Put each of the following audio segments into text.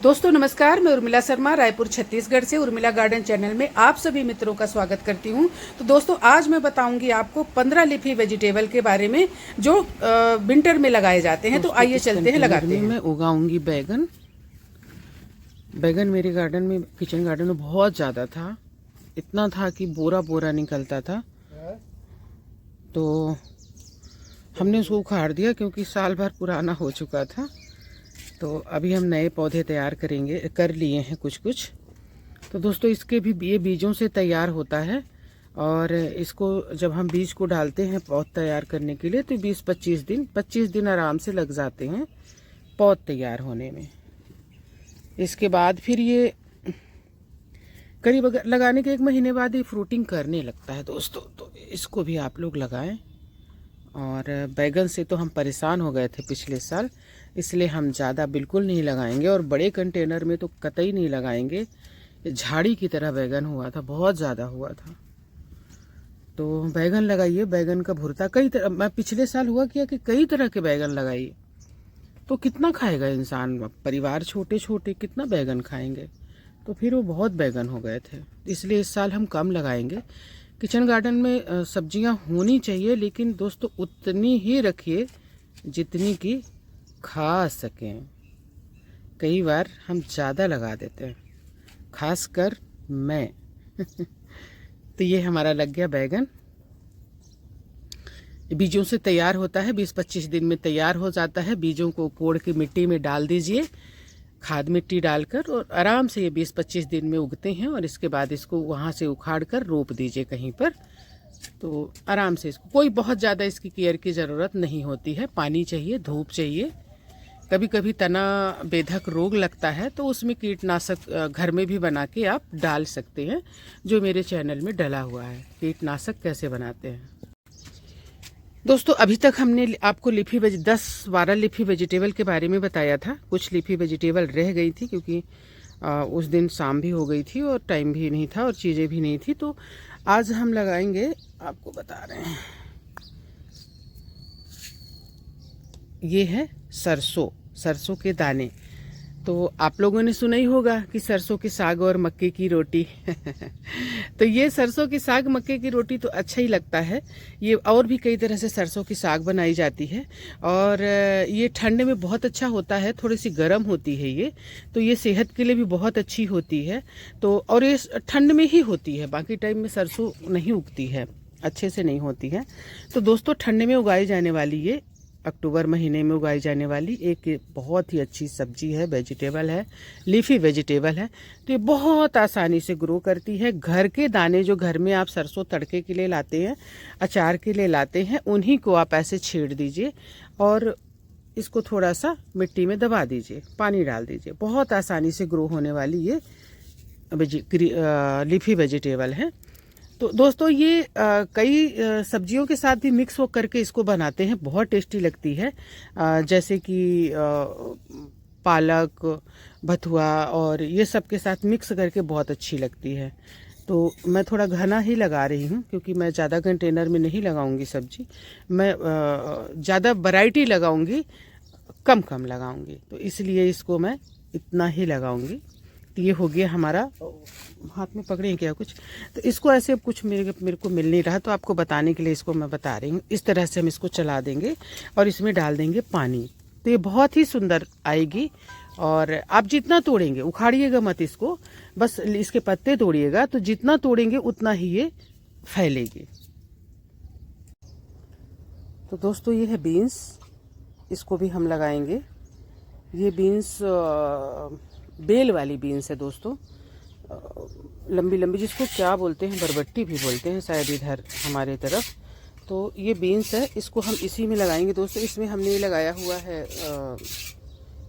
दोस्तों नमस्कार, मैं उर्मिला शर्मा रायपुर छत्तीसगढ़ से उर्मिला गार्डन चैनल में आप सभी मित्रों का स्वागत करती हूं। तो दोस्तों आज मैं बताऊंगी आपको 15 लीफी वेजिटेबल के बारे में जो विंटर में लगाए जाते हैं। तो आइए चलते हैं, लगाते हैं। मैं उगाऊंगी बैगन। बैगन मेरे गार्डन में, किचन गार्डन में बहुत ज़्यादा था। इतना था कि बोरा बोरा निकलता था। तो हमने उसको उखाड़ दिया क्योंकि साल भर पुराना हो चुका था। तो अभी हम नए पौधे तैयार कर लिए हैं कुछ कुछ। तो दोस्तों इसके भी ये बीजों से तैयार होता है, और इसको जब हम बीज को डालते हैं पौध तैयार करने के लिए तो 25 दिन आराम से लग जाते हैं पौध तैयार होने में। इसके बाद फिर ये करीब लगाने के 1 महीने बाद ये फ्रूटिंग करने लगता है दोस्तों। तो इसको भी आप लोग लगाएं। और बैगन से तो हम परेशान हो गए थे पिछले साल, इसलिए हम ज़्यादा बिल्कुल नहीं लगाएंगे, और बड़े कंटेनर में तो कतई नहीं लगाएंगे। झाड़ी की तरह बैगन हुआ था, बहुत ज़्यादा हुआ था। तो बैगन लगाइए, बैगन का भुर्ता कई तरह, मैं पिछले साल हुआ किया कि कई तरह के बैगन लगाइए। तो कितना खाएगा इंसान, परिवार छोटे छोटे कितना बैगन खाएंगे। तो फिर वो बहुत बैगन हो गए थे, इसलिए इस साल हम कम लगाएंगे। किचन गार्डन में सब्जियां होनी चाहिए, लेकिन दोस्तों उतनी ही रखिए जितनी कि खा सकें। कई बार हम ज़्यादा लगा देते हैं, खासकर मैं। तो ये हमारा लग गया बैगन। बीजों से तैयार होता है, 20-25 दिन में तैयार हो जाता है। बीजों को कोड़ के मिट्टी में डाल दीजिए, खाद मिट्टी डालकर, और आराम से ये 20-25 दिन में उगते हैं। और इसके बाद इसको वहाँ से उखाड़ कर रोप दीजिए कहीं पर। तो आराम से इसको, कोई बहुत ज़्यादा इसकी केयर की ज़रूरत नहीं होती है। पानी चाहिए, धूप चाहिए। कभी कभी तना बेधक रोग लगता है तो उसमें कीटनाशक घर में भी बना के आप डाल सकते हैं, जो मेरे चैनल में डला हुआ है, कीटनाशक कैसे बनाते हैं। दोस्तों अभी तक हमने आपको 10-12 लीफी वेजिटेबल के बारे में बताया था। कुछ लीफी वेजिटेबल रह गई थी क्योंकि उस दिन शाम भी हो गई थी और टाइम भी नहीं था और चीज़ें भी नहीं थी। तो आज हम लगाएंगे, आपको बता रहे हैं, ये है सरसों के दाने। तो आप लोगों ने सुना ही होगा कि सरसों के साग और मक्के की रोटी। तो ये सरसों की साग मक्के की रोटी तो अच्छा ही लगता है। ये और भी कई तरह से सरसों की साग बनाई जाती है, और ये ठंड में बहुत अच्छा होता है। थोड़ी सी गर्म होती है ये, तो ये सेहत के लिए भी बहुत अच्छी होती है। तो और ये ठंड में ही होती है, बाकी टाइम में सरसों नहीं उगती है, अच्छे से नहीं होती है। तो दोस्तों ठंड में उगाई जाने वाली ये, अक्टूबर महीने में उगाई जाने वाली एक बहुत ही अच्छी सब्जी है, वेजिटेबल है, लीफी वेजिटेबल है। तो ये बहुत आसानी से ग्रो करती है। घर के दाने जो घर में आप सरसों तड़के के लिए लाते हैं, अचार के लिए लाते हैं, उन्हीं को आप ऐसे छेड़ दीजिए और इसको थोड़ा सा मिट्टी में दबा दीजिए, पानी डाल दीजिए। बहुत आसानी से ग्रो होने वाली ये लीफी वेजिटेबल है। तो दोस्तों ये कई सब्जियों के साथ भी मिक्स हो करके इसको बनाते हैं, बहुत टेस्टी लगती है। जैसे कि पालक, भथुआ, और ये सब के साथ मिक्स करके बहुत अच्छी लगती है। तो मैं थोड़ा घना ही लगा रही हूँ क्योंकि मैं ज़्यादा कंटेनर में नहीं लगाऊंगी सब्जी। मैं ज़्यादा वैरायटी लगाऊंगी, कम कम लगाऊंगी, तो इसलिए इसको मैं इतना ही लगाऊंगी। तो ये हो गया हमारा, हाथ में पकड़े क्या कुछ, तो इसको ऐसे कुछ मेरे को मिल नहीं रहा, तो आपको बताने के लिए इसको मैं बता रही हूँ। इस तरह से हम इसको चला देंगे और इसमें डाल देंगे पानी, तो ये बहुत ही सुंदर आएगी। और आप जितना तोड़ेंगे, उखाड़िएगा मत इसको, बस इसके पत्ते तोड़िएगा, तो जितना तोड़ेंगे उतना ही ये फैलेगी। तो दोस्तों ये है बीन्स, इसको भी हम लगाएंगे। ये बीन्स बेल वाली बीन्स है दोस्तों, लंबी लंबी, जिसको क्या बोलते हैं, बरबट्टी भी बोलते हैं शायद इधर हमारे तरफ। तो ये बीन्स है, इसको हम इसी में लगाएंगे दोस्तों। इसमें हमने लगाया हुआ है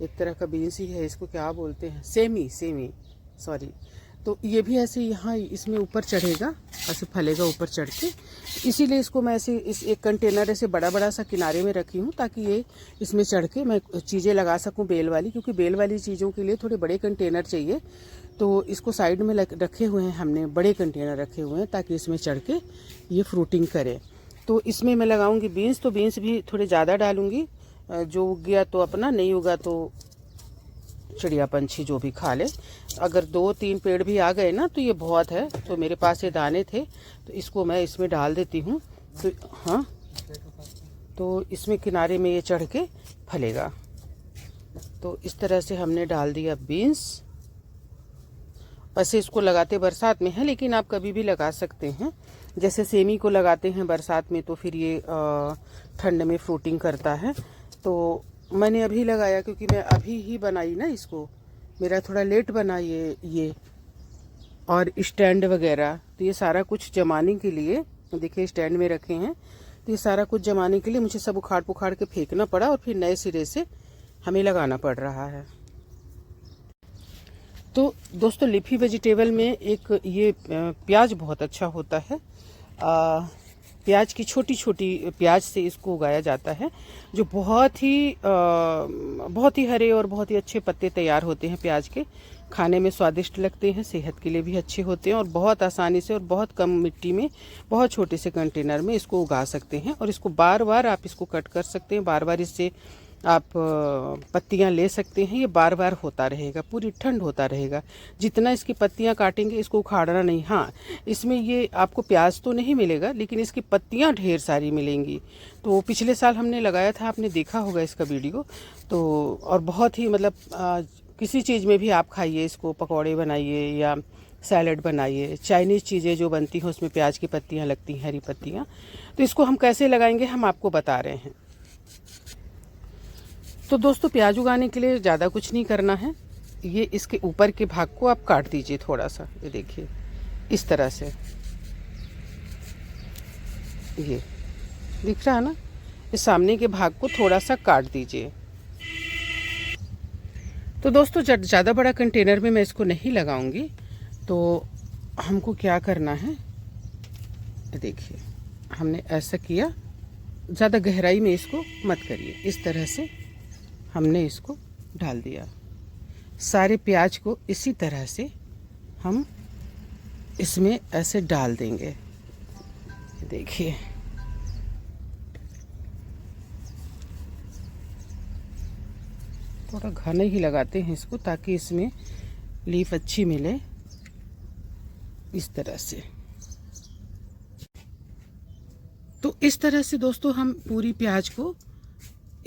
एक तरह का बीन्स ही है, इसको क्या बोलते हैं, सेमी सॉरी। तो ये भी ऐसे यहाँ इसमें ऊपर चढ़ेगा, ऐसे फलेगा ऊपर चढ़ के। इसीलिए इसको मैं ऐसे इस एक कंटेनर ऐसे बड़ा बड़ा सा किनारे में रखी हूँ, ताकि ये इसमें चढ़ के मैं चीज़ें लगा सकूँ बेल वाली, क्योंकि बेल वाली चीज़ों के लिए थोड़े बड़े कंटेनर चाहिए। तो इसको साइड में रखे हुए हैं हमने, बड़े कंटेनर रखे हुए हैं, ताकि इसमें चढ़ के ये फ्रूटिंग करे। तो इसमें मैं लगाऊंगी बीन्स, तो बीन्स भी थोड़े ज़्यादा डालूंगी। जो उग गया तो अपना, नहीं उगा तो चिड़िया पंछी जो भी खा ले। अगर 2-3 पेड़ भी आ गए ना तो ये बहुत है। तो मेरे पास ये दाने थे तो इसको मैं इसमें डाल देती हूँ। तो हाँ, तो इसमें किनारे में ये चढ़ के फलेगा। तो इस तरह से हमने डाल दिया बीन्स। वैसे इसको लगाते बरसात में है, लेकिन आप कभी भी लगा सकते हैं। जैसे सेमी को लगाते हैं बरसात में तो फिर ये ठंड में फ्रूटिंग करता है। तो मैंने अभी लगाया क्योंकि मैं अभी ही बनाई ना इसको, मेरा थोड़ा लेट बना ये और स्टैंड वगैरह। तो ये सारा कुछ जमाने के लिए, देखिए स्टैंड में रखे हैं, तो ये सारा कुछ जमाने के लिए मुझे सब उखाड़ पुखाड़ के फेंकना पड़ा और फिर नए सिरे से हमें लगाना पड़ रहा है। तो दोस्तों लीफी वेजिटेबल में एक ये प्याज बहुत अच्छा होता है। प्याज की छोटी छोटी प्याज से इसको उगाया जाता है, जो बहुत ही हरे और बहुत ही अच्छे पत्ते तैयार होते हैं प्याज के। खाने में स्वादिष्ट लगते हैं, सेहत के लिए भी अच्छे होते हैं और बहुत आसानी से और बहुत कम मिट्टी में बहुत छोटे से कंटेनर में इसको उगा सकते हैं। और इसको बार बार आप इसको कट कर सकते हैं, बार बार इससे आप पत्तियां ले सकते हैं। ये बार बार होता रहेगा, पूरी ठंड होता रहेगा। जितना इसकी पत्तियां काटेंगे इसको उखाड़ना नहीं। हाँ, इसमें ये आपको प्याज तो नहीं मिलेगा लेकिन इसकी पत्तियां ढेर सारी मिलेंगी। तो पिछले साल हमने लगाया था, आपने देखा होगा इसका वीडियो। तो और बहुत ही मतलब किसी चीज़ में भी आप खाइए इसको, पकौड़े बनाइए या सैलड बनाइए, चाइनीज़ चीज़ें जो बनती हैं उसमें प्याज की पत्तियाँ लगती हैं, हरी पत्तियाँ। तो इसको हम कैसे लगाएंगे हम आपको बता रहे हैं। तो दोस्तों प्याज उगाने के लिए ज़्यादा कुछ नहीं करना है। ये इसके ऊपर के भाग को आप काट दीजिए थोड़ा सा, ये देखिए इस तरह से, ये दिख रहा है ना, इस सामने के भाग को थोड़ा सा काट दीजिए। तो दोस्तों ज़्यादा बड़ा कंटेनर में मैं इसको नहीं लगाऊंगी। तो हमको क्या करना है, देखिए हमने ऐसा किया, ज़्यादा गहराई में इसको मत करिए। इस तरह से हमने इसको डाल दिया। सारे प्याज को इसी तरह से हम इसमें ऐसे डाल देंगे। देखिए थोड़ा घना ही लगाते हैं इसको ताकि इसमें लीफ अच्छी मिले, इस तरह से। तो इस तरह से दोस्तों हम पूरी प्याज को,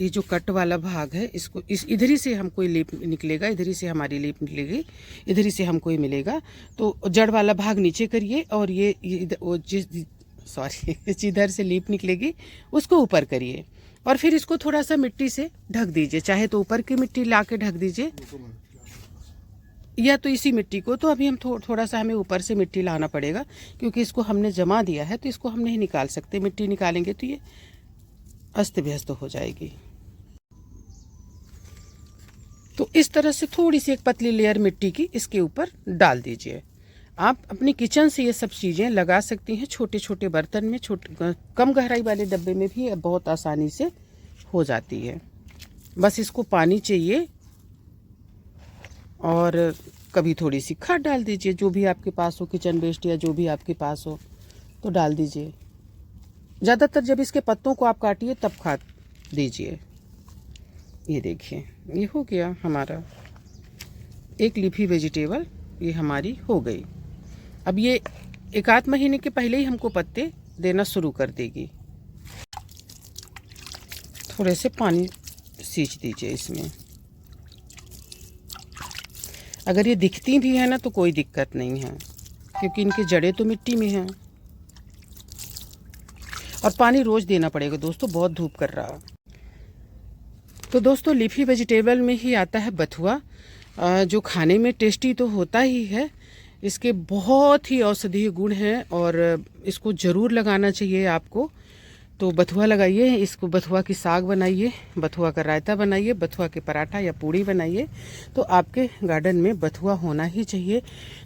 ये जो कट वाला भाग है इसको इधर ही से हमको लीफ निकलेगा, इधर ही से हमारी लीफ निकलेगी, इधर ही से हमको ये मिलेगा। तो जड़ वाला भाग नीचे करिए और ये जिधर से लीफ निकलेगी उसको ऊपर करिए और फिर इसको थोड़ा सा मिट्टी से ढक दीजिए। चाहे तो ऊपर की मिट्टी ला के ढक दीजिए या तो इसी मिट्टी को। तो अभी हम थोड़ा सा हमें ऊपर से मिट्टी लाना पड़ेगा क्योंकि इसको हमने जमा दिया है, तो इसको हम नहीं निकाल सकते। मिट्टी निकालेंगे तो ये अस्त व्यस्त हो जाएगी। तो इस तरह से थोड़ी सी एक पतली लेयर मिट्टी की इसके ऊपर डाल दीजिए। आप अपनी किचन से ये सब चीज़ें लगा सकती हैं, छोटे छोटे बर्तन में, कम गहराई वाले डब्बे में भी बहुत आसानी से हो जाती है। बस इसको पानी चाहिए और कभी थोड़ी सी खाद डाल दीजिए, जो भी आपके पास हो, किचन वेस्ट या जो भी आपके पास हो तो डाल दीजिए। ज़्यादातर जब इसके पत्तों को आप काटिए तब खाद दीजिए। ये देखिए ये हो गया हमारा एक लीफी वेजिटेबल, ये हमारी हो गई। अब ये 1-8 महीने के पहले ही हमको पत्ते देना शुरू कर देगी। थोड़े से पानी सींच दीजिए इसमें। अगर ये दिखती भी है ना तो कोई दिक्कत नहीं है क्योंकि इनके जड़ें तो मिट्टी में हैं। और पानी रोज देना पड़ेगा दोस्तों, बहुत धूप कर रहा। तो दोस्तों लीफी वेजिटेबल में ही आता है बथुआ, जो खाने में टेस्टी तो होता ही है। इसके बहुत ही औषधीय गुण हैं और इसको ज़रूर लगाना चाहिए आपको। तो बथुआ लगाइए, इसको बथुआ की साग बनाइए, बथुआ का रायता बनाइए, बथुआ के पराठा या पूड़ी बनाइए। तो आपके गार्डन में बथुआ होना ही चाहिए।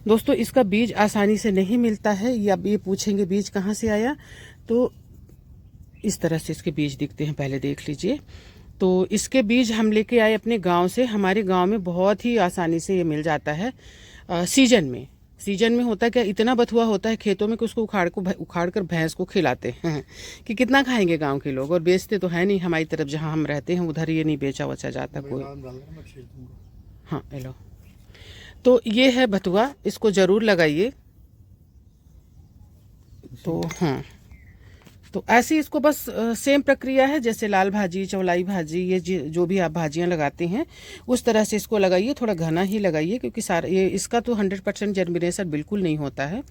दोस्तों इसका बीज आसानी से नहीं मिलता है, या ये पूछेंगे बीज कहाँ से आया, तो इस तरह से इसके बीज दिखते हैं, पहले देख लीजिए। तो इसके बीज हम लेके आए अपने गांव से। हमारे गांव में बहुत ही आसानी से ये मिल जाता है। सीजन में होता है क्या, इतना बथुआ होता है खेतों में कि उसको उखाड़ कर भैंस को खिलाते हैं कि कितना खाएंगे गांव के लोग, और बेचते तो है नहीं। हमारी तरफ जहां हम रहते हैं उधर ये नहीं बेचा वचा जाता कोई। हाँ ये लो। तो ये है बथुआ, इसको ज़रूर लगाइए। तो हाँ, तो ऐसे ही इसको बस सेम प्रक्रिया है जैसे लाल भाजी, चौलाई भाजी, ये जो भी आप भाजियाँ लगाते हैं उस तरह से इसको लगाइए। थोड़ा घना ही लगाइए क्योंकि सारा ये इसका तो 100% जर्मिनेशन बिल्कुल नहीं होता है।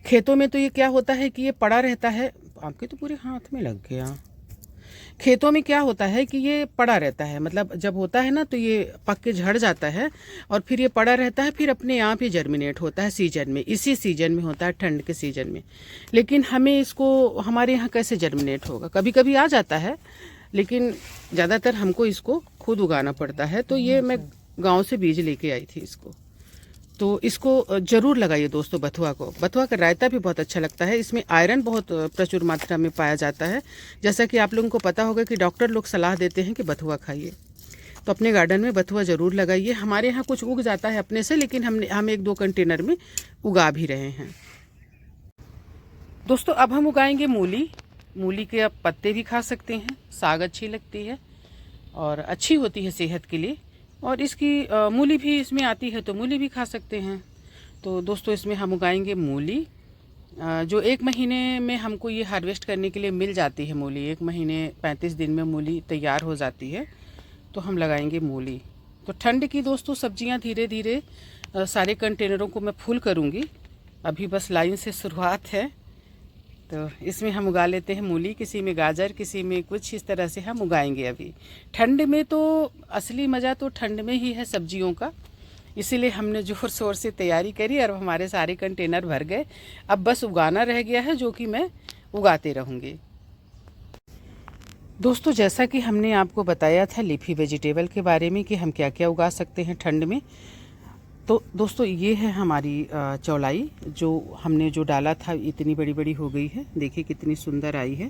खेतों में तो ये क्या होता है कि ये पड़ा रहता है, आपके तो पूरे हाथ में लग गया। खेतों में क्या होता है कि ये पड़ा रहता है, मतलब जब होता है ना तो ये पक के झड़ जाता है और फिर ये पड़ा रहता है, फिर अपने आप ही जर्मिनेट होता है सीजन में, इसी सीजन में होता है, ठंड के सीजन में। लेकिन हमें इसको हमारे यहाँ कैसे जर्मिनेट होगा, कभी कभी आ जाता है लेकिन ज़्यादातर हमको इसको खुद उगाना पड़ता है। तो ये मैं गाँव से बीज लेके आई थी इसको। तो इसको ज़रूर लगाइए दोस्तों बथुआ को। बथुआ का रायता भी बहुत अच्छा लगता है, इसमें आयरन बहुत प्रचुर मात्रा में पाया जाता है। जैसा कि आप लोगों को पता होगा कि डॉक्टर लोग सलाह देते हैं कि बथुआ खाइए, तो अपने गार्डन में बथुआ ज़रूर लगाइए। हमारे यहाँ कुछ उग जाता है अपने से, लेकिन हम 1-2 कंटेनर में उगा भी रहे हैं। दोस्तों अब हम उगाएंगे मूली। मूली के आप पत्ते भी खा सकते हैं, साग अच्छी लगती है और अच्छी होती है सेहत के लिए, और इसकी मूली भी इसमें आती है तो मूली भी खा सकते हैं। तो दोस्तों इसमें हम उगाएंगे मूली, जो 1 महीने में हमको ये हार्वेस्ट करने के लिए मिल जाती है मूली। 1 महीने 35 दिन में मूली तैयार हो जाती है, तो हम लगाएंगे मूली। तो ठंड की दोस्तों सब्जियां धीरे धीरे सारे कंटेनरों को मैं फुल करूँगी, अभी बस लाइन से शुरुआत है। तो इसमें हम उगा लेते हैं मूली, किसी में गाजर, किसी में कुछ, इस तरह से हम उगाएंगे अभी। ठंड में तो असली मज़ा तो ठंड में ही है सब्जियों का, इसीलिए हमने ज़ोर शोर से तैयारी करी और हमारे सारे कंटेनर भर गए। अब बस उगाना रह गया है, जो कि मैं उगाते रहूँगी। दोस्तों जैसा कि हमने आपको बताया था लीफी वेजिटेबल के बारे में कि हम क्या क्या उगा सकते हैं ठंड में, तो दोस्तों ये है हमारी चौलाई, जो हमने जो डाला था इतनी बड़ी बड़ी हो गई है, देखिए कितनी सुंदर आई है।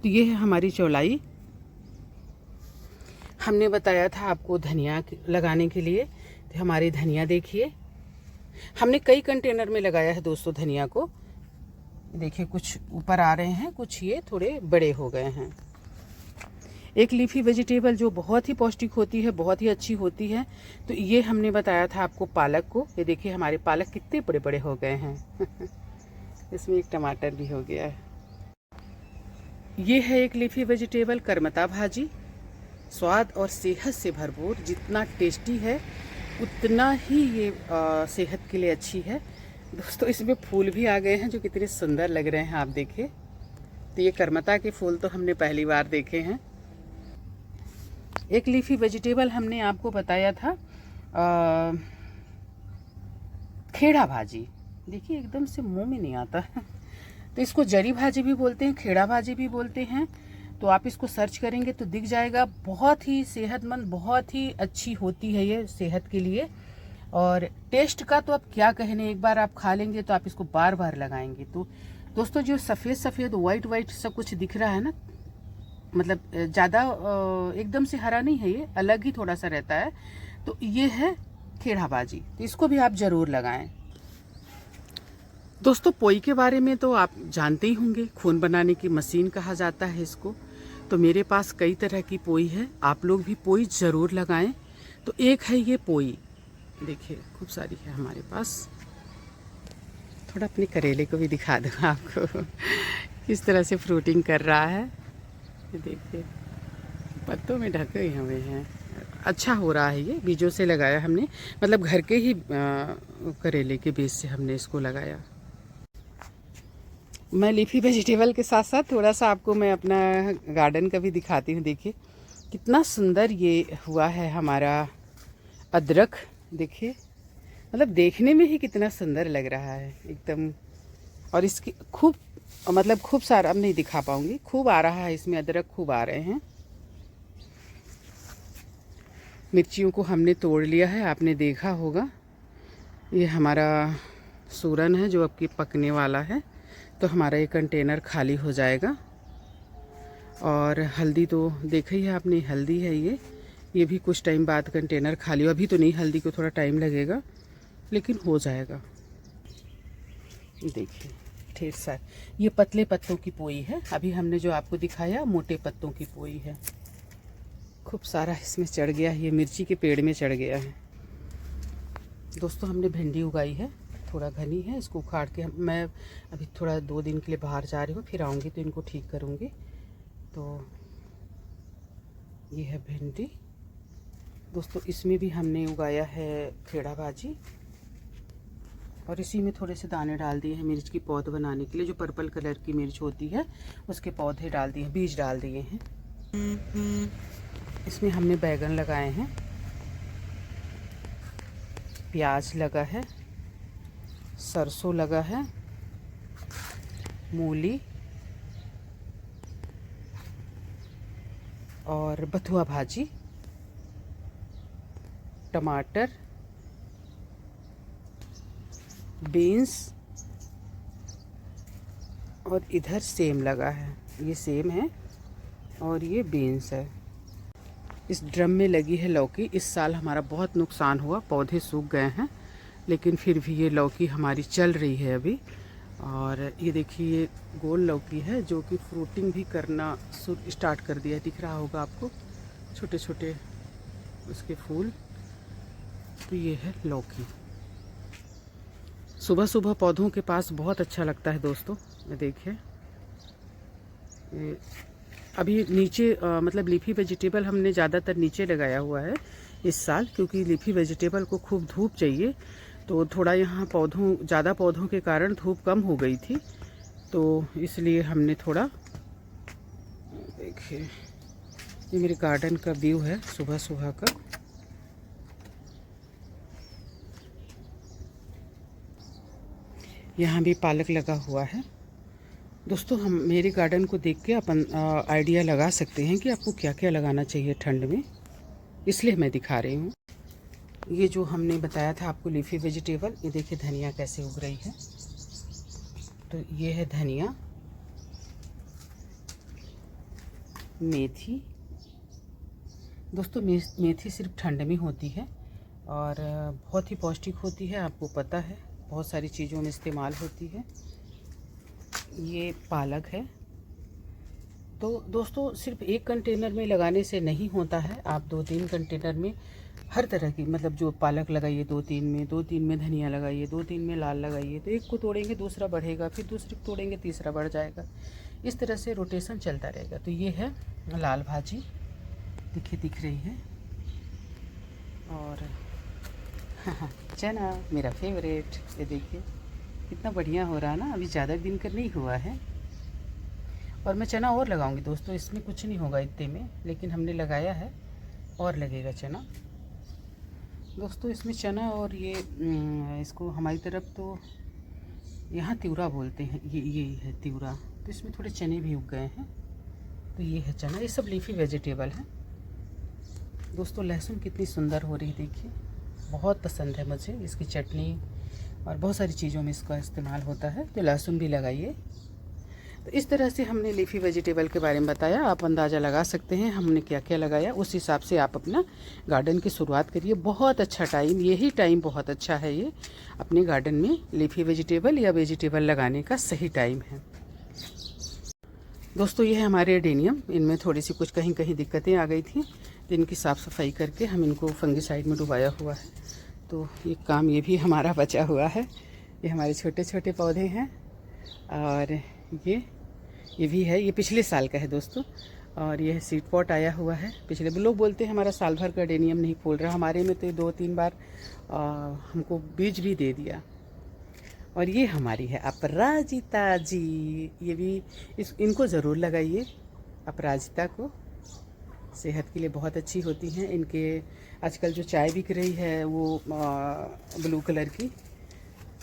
तो ये है हमारी चौलाई। हमने बताया था आपको धनिया लगाने के लिए, तो हमारी धनिया देखिए, हमने कई कंटेनर में लगाया है दोस्तों धनिया को। देखिए कुछ ऊपर आ रहे हैं, कुछ ये थोड़े बड़े हो गए हैं। एक लीफी वेजिटेबल जो बहुत ही पौष्टिक होती है, बहुत ही अच्छी होती है, तो ये हमने बताया था आपको पालक को। ये देखिए हमारे पालक कितने बड़े बड़े हो गए हैं इसमें एक टमाटर भी हो गया है। ये है एक लीफी वेजिटेबल करमता भाजी, स्वाद और सेहत से भरपूर, जितना टेस्टी है उतना ही ये सेहत के लिए अच्छी है। दोस्तों इसमें फूल भी आ गए हैं जो कितने सुंदर लग रहे हैं, आप देखिए। तो ये करमता के फूल तो हमने पहली बार देखे हैं। एक लीफी वेजिटेबल हमने आपको बताया था खेड़ा भाजी, देखिए एकदम से मुंह में नहीं आता तो इसको जड़ी भाजी भी बोलते हैं, खेड़ा भाजी भी बोलते हैं। तो आप इसको सर्च करेंगे तो दिख जाएगा। बहुत ही सेहतमंद, बहुत ही अच्छी होती है ये सेहत के लिए, और टेस्ट का तो अब क्या कहने, एक बार आप खा लेंगे तो आप इसको बार बार लगाएंगे। तो दोस्तों जो सफ़ेद सफ़ेद वाइट वाइट सब कुछ दिख रहा है ना, मतलब ज़्यादा एकदम से हरा नहीं है, ये अलग ही थोड़ा सा रहता है, तो ये है खेड़ा भाजी। तो इसको भी आप ज़रूर लगाएं। दोस्तों पोई के बारे में तो आप जानते ही होंगे, खून बनाने की मशीन कहा जाता है इसको। तो मेरे पास कई तरह की पोई है, आप लोग भी पोई ज़रूर लगाएं। तो एक है ये पोई, देखिए खूब सारी है हमारे पास। थोड़ा अपने करेले को भी दिखा दूँ आपको किस तरह से फ्रूटिंग कर रहा है, ये देखिए पत्तों में ढके हुए हैं। अच्छा हो रहा है, ये बीजों से लगाया हमने, मतलब घर के ही करेले के बीज से हमने इसको लगाया। मैं लीफी वेजिटेबल के साथ साथ थोड़ा सा आपको मैं अपना गार्डन का भी दिखाती हूँ। देखिए कितना सुंदर ये हुआ है हमारा अदरक, देखिए मतलब देखने में ही कितना सुंदर लग रहा है एकदम। और इसकी खूब सारा अब नहीं दिखा पाऊंगी, खूब आ रहा है इसमें, अदरक खूब आ रहे हैं। मिर्चियों को हमने तोड़ लिया है, आपने देखा होगा। ये हमारा सूरन है जो अब की पकने वाला है, तो हमारा ये कंटेनर खाली हो जाएगा। और हल्दी तो देखा ही है आपने, हल्दी है ये भी कुछ टाइम बाद कंटेनर खाली हो। अभी तो नहीं, हल्दी को थोड़ा टाइम लगेगा लेकिन हो जाएगा। देखिए ढेर सारे, ये पतले पत्तों की पोई है, अभी हमने जो आपको दिखाया मोटे पत्तों की पोई है। खूब सारा इसमें चढ़ गया है, ये मिर्ची के पेड़ में चढ़ गया है। दोस्तों हमने भिंडी उगाई है, थोड़ा घनी है, इसको उखाड़ के मैं अभी थोड़ा 2 दिन के लिए बाहर जा रही हूँ, फिर आऊँगी तो इनको ठीक करूँगी। तो ये है भिंडी दोस्तों। इसमें भी हमने उगाया है खेड़ा भाजी, और इसी में थोड़े से दाने डाल दिए हैं मिर्च की पौध बनाने के लिए। जो पर्पल कलर की मिर्च होती है उसके पौधे डाल दिए हैं, बीज डाल दिए हैं। इसमें हमने बैगन लगाए हैं, प्याज लगा है, सरसों लगा है, मूली और बथुआ भाजी, टमाटर, बीन्स और इधर सेम लगा है। ये सेम है और ये बीन्स है। इस ड्रम में लगी है लौकी। इस साल हमारा बहुत नुकसान हुआ, पौधे सूख गए हैं, लेकिन फिर भी ये लौकी हमारी चल रही है अभी। और ये देखिए ये गोल लौकी है जो कि फ्रूटिंग भी करना स्टार्ट कर दिया है। दिख रहा होगा आपको छोटे छोटे उसके फूल। तो ये है लौकी। सुबह सुबह पौधों के पास बहुत अच्छा लगता है दोस्तों। ये देखिए अभी नीचे मतलब लीफी वेजिटेबल हमने ज़्यादातर नीचे लगाया हुआ है इस साल, क्योंकि लीफी वेजिटेबल को खूब धूप चाहिए। तो थोड़ा यहाँ ज़्यादा पौधों के कारण धूप कम हो गई थी, तो इसलिए हमने थोड़ा, देखिए ये मेरे गार्डन का व्यू है सुबह सुबह का। यहाँ भी पालक लगा हुआ है दोस्तों। हम मेरे गार्डन को देख के अपन आइडिया लगा सकते हैं कि आपको क्या क्या लगाना चाहिए ठंड में, इसलिए मैं दिखा रही हूँ। ये जो हमने बताया था आपको लीफी वेजिटेबल, ये देखिए धनिया कैसे उग रही है। तो ये है धनिया, मेथी दोस्तों। मेथी सिर्फ ठंड में होती है और बहुत ही पौष्टिक होती है, आपको पता है, बहुत सारी चीज़ों में इस्तेमाल होती है। ये पालक है। तो दोस्तों सिर्फ एक कंटेनर में लगाने से नहीं होता है, आप 2-3 कंटेनर में हर तरह की, मतलब जो पालक लगाइए 2-3 में, 2-3 में धनिया लगाइए, 2-3 में लाल लगाइए, तो एक को तोड़ेंगे दूसरा बढ़ेगा, फिर दूसरे को तोड़ेंगे तीसरा बढ़ जाएगा। इस तरह से रोटेशन चलता रहेगा। तो ये है लाल भाजी, देखिए दिख रही है। और चना मेरा फेवरेट, ये देखिए कितना बढ़िया हो रहा है ना। अभी ज़्यादा दिन का नहीं हुआ है, और मैं चना और लगाऊंगी दोस्तों। इसमें कुछ नहीं होगा इतने में, लेकिन हमने लगाया है और लगेगा चना दोस्तों। इसमें चना और ये इसको हमारी तरफ तो यहाँ तिउरा बोलते हैं, ये है तिउरा। तो इसमें थोड़े चने भी उग गए हैं। तो ये है चना। ये सब लीफी वेजिटेबल है दोस्तों। लहसुन कितनी सुंदर हो रही है देखिए, बहुत पसंद है मुझे। इसकी चटनी और बहुत सारी चीज़ों में इसका इस्तेमाल होता है, तो लहसुन भी लगाइए। तो इस तरह से हमने लीफी वेजिटेबल के बारे में बताया। आप अंदाज़ा लगा सकते हैं हमने क्या क्या लगाया, उस हिसाब से आप अपना गार्डन की शुरुआत करिए। बहुत अच्छा टाइम, यही टाइम बहुत अच्छा है। ये अपने गार्डन में लीफी वेजिटेबल या वेजिटेबल लगाने का सही टाइम है दोस्तों। ये है हमारे एडेनियम। इनमें थोड़ी सी कुछ कहीं कहीं दिक्कतें आ गई थी, तो इनकी साफ़ सफाई करके हम इनको फंगिसाइड में डुबाया हुआ है। तो ये काम ये भी हमारा बचा हुआ है। ये हमारे छोटे छोटे पौधे हैं, और ये भी है, ये पिछले साल का है दोस्तों। और ये सीड पॉट आया हुआ है पिछले। लोग बोलते हैं हमारा साल भर का एडेनियम नहीं फूल रहा, हमारे में तो 2-3 बार हमको बीज भी दे दिया। और ये हमारी है अपराजिता जी, ये भी इनको ज़रूर लगाइए। अपराजिता को सेहत के लिए बहुत अच्छी होती हैं। इनके आजकल जो चाय बिक रही है वो ब्लू कलर की,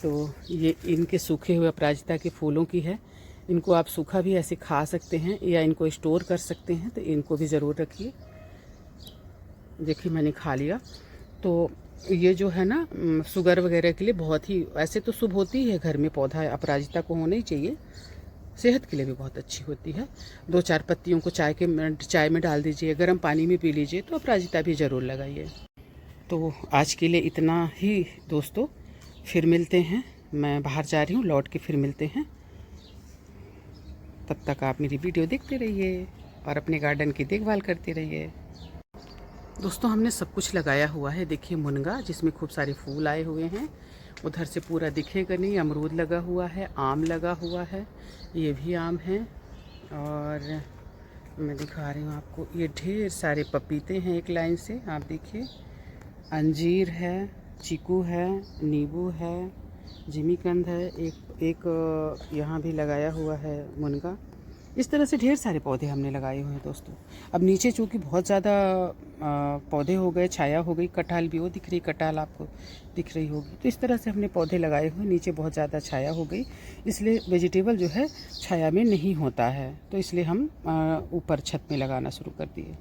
तो ये इनके सूखे हुए अपराजिता के फूलों की है। इनको आप सूखा भी ऐसे खा सकते हैं या इनको स्टोर कर सकते हैं, तो इनको भी ज़रूर रखिए। देखिए मैंने खा लिया। तो ये जो है ना शुगर वगैरह के लिए बहुत ही, ऐसे तो शुभ होती है, घर में पौधा अपराजिता को होना ही चाहिए। सेहत के लिए भी बहुत अच्छी होती है। 2-4 पत्तियों को चाय में डाल दीजिए, गर्म पानी में पी लीजिए, तो अपराजिता भी ज़रूर लगाइए। तो आज के लिए इतना ही दोस्तों, फिर मिलते हैं। मैं बाहर जा रही हूँ, लौट के फिर मिलते हैं। तब तक आप मेरी वीडियो देखते रहिए और अपने गार्डन की देखभाल करते रहिए। दोस्तों हमने सब कुछ लगाया हुआ है। देखिए मुनगा जिसमें खूब सारे फूल आए हुए हैं, उधर से पूरा दिखेगा नहीं। अमरूद लगा हुआ है, आम लगा हुआ है, ये भी आम है। और मैं दिखा रही हूँ आपको, ये ढेर सारे पपीते हैं एक लाइन से, आप देखिए। अंजीर है, चीकू है, नींबू है, जिमीकंद है, एक यहाँ भी लगाया हुआ है मुनगा। इस तरह से ढेर सारे पौधे हमने लगाए हुए हैं दोस्तों। अब नीचे चूँकि बहुत ज़्यादा पौधे हो गए, छाया हो गई, कटहल भी वो दिख रही, कटहल आपको दिख रही होगी। तो इस तरह से हमने पौधे लगाए हुए, नीचे बहुत ज़्यादा छाया हो गई, इसलिए वेजिटेबल जो है छाया में नहीं होता है, तो इसलिए हम ऊपर छत में लगाना शुरू कर दिए।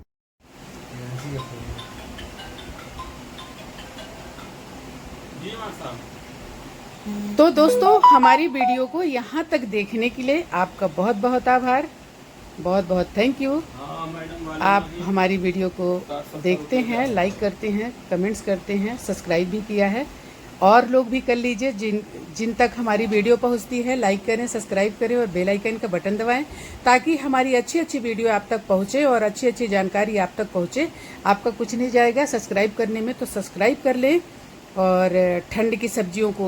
तो दोस्तों हमारी वीडियो को यहाँ तक देखने के लिए आपका बहुत बहुत आभार, बहुत बहुत थैंक यू। आप हमारी वीडियो को देखते हैं, लाइक करते हैं, कमेंट्स करते हैं, सब्सक्राइब भी किया है। और लोग भी कर लीजिए, जिन तक हमारी वीडियो पहुंचती है, लाइक करें, सब्सक्राइब करें और बेल आइकन का बटन दबाएं, ताकि हमारी अच्छी अच्छी वीडियो आप तक पहुंचे और अच्छी अच्छी जानकारी आप तक पहुंचे। आपका कुछ नहीं जाएगा सब्सक्राइब करने में, तो सब्सक्राइब कर लें और ठंड की सब्जियों को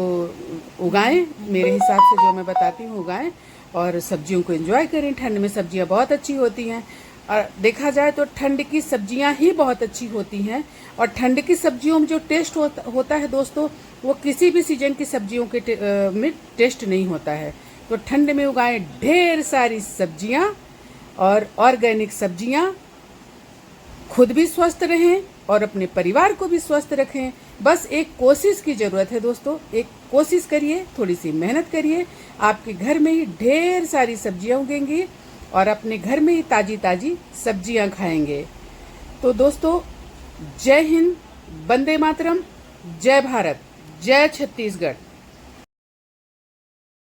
उगाएं, मेरे हिसाब से जो मैं बताती हूँ उगाएं और सब्जियों को एंजॉय करें। ठंड में सब्जियां बहुत अच्छी होती हैं, और देखा जाए तो ठंड की सब्जियां ही बहुत अच्छी होती हैं। और ठंड की सब्जियों में जो टेस्ट होता है दोस्तों, वो किसी भी सीजन की सब्जियों के में टेस्ट नहीं होता है। तो ठंड में उगाएं ढेर सारी सब्जियां और ऑर्गेनिक सब्जियां, खुद भी स्वस्थ रहें और अपने परिवार को भी स्वस्थ रखें। बस एक कोशिश की जरूरत है दोस्तों, एक कोशिश करिए, थोड़ी सी मेहनत करिए, आपके घर में ही ढेर सारी सब्जियां उगेंगी और अपने घर में ही ताजी ताजी सब्जियां खाएंगे। तो दोस्तों जय हिंद, वंदे मातरम, जय भारत, जय छत्तीसगढ़।